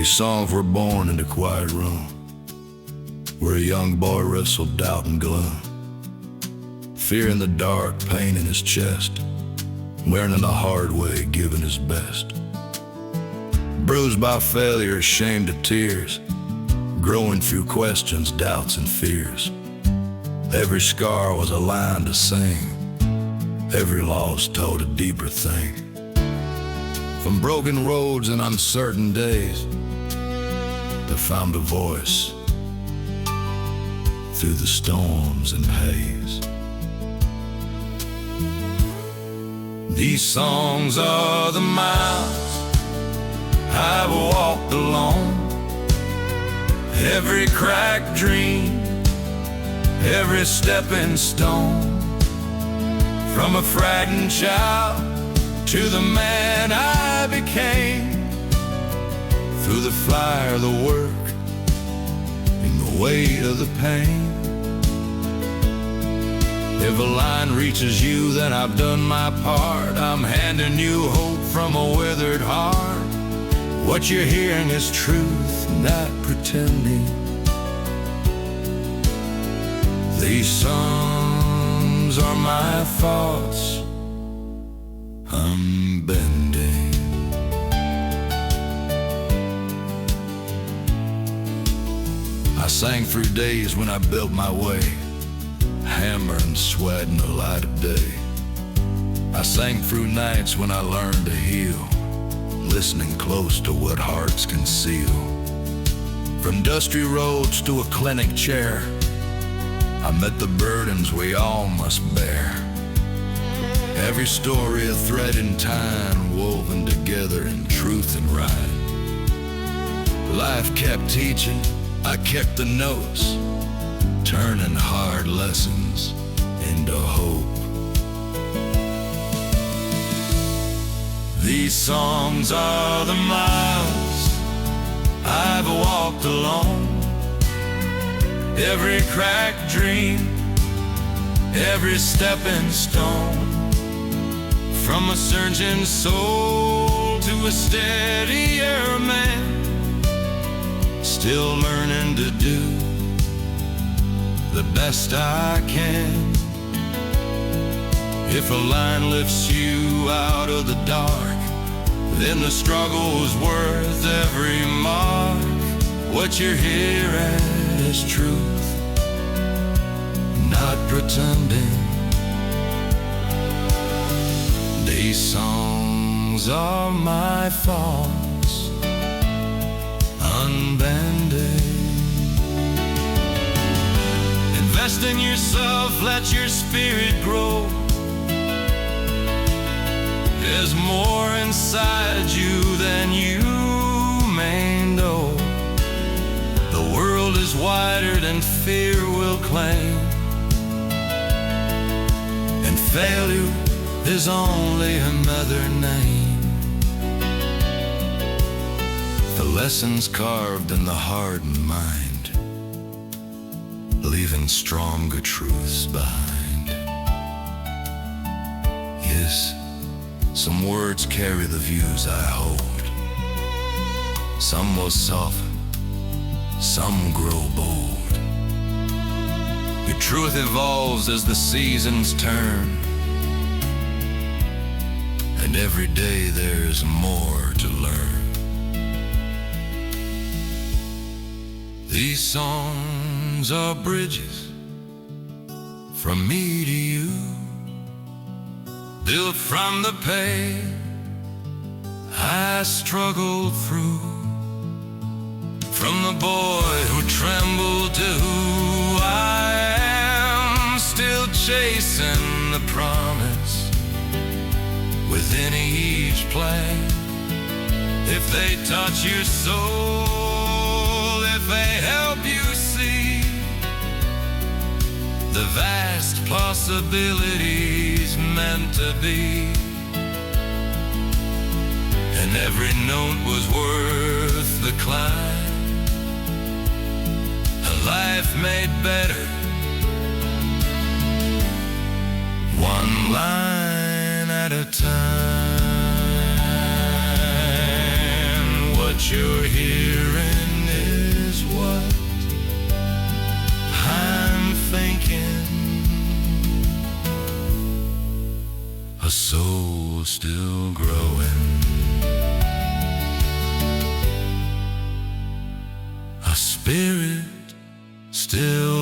These songs were born in the quiet room where a young boy wrestled doubt and gloom. Fear in the dark, pain in his chest, learning the hard way, giving his best. Bruised by failure, ashamed to tears, growing through questions, doubts, and fears. Every scar was a line to sing, every loss told a deeper thing. From broken roads and uncertain days, they found a voice through the storms and haze. These songs are the miles I've walked alone, every cracked dream, every stepping stone. From a frightened child to the man I became, through the fire, the work, and the weight of the pain. If a line reaches you, then I've done my part. I'm handing you hope from a withered heart. What you're hearing is truth, not pretending. These songs are my thoughts unbending. I sang through days when I built my way, hammer and sweat in the light of day. I sang through nights when I learned to heal, listening close to what hearts conceal. From dusty roads to a clinic chair, I met the burdens we all must bear. Every story a thread in time, woven together in truth and right. Life kept teaching, I kept the notes, turning hard lessons into hope. These songs are the miles I've walked alone, every cracked dream, every stepping stone. From a surgeon's soul to a steadier man, still learning to do the best I can. If a line lifts you out of the dark, then the struggle's worth every mark. What you're hearing is truth, not pretending. These songs are my thoughts unbending. Invest in yourself, let your spirit grow. There's more inside you than you may know. The world is wider than fear will claim, and failure is only another name. The lessons carved in the hardened mind, leaving stronger truths behind. Yes, some words carry the views I hold. Some will soften, some grow bold. Your truth evolves as the seasons turn, and every day there's more to learn. These songs are bridges from me to you, built from the pain I struggled through. From the boy who trembled to who I am, still chasing the promise within each play. If they touch your soul, if they help you see the vast possibilities meant to be, and every note was worth the climb, a life made better, one line at a time. What What you're hearing is what I'm thinking. A soul still growing, a spirit still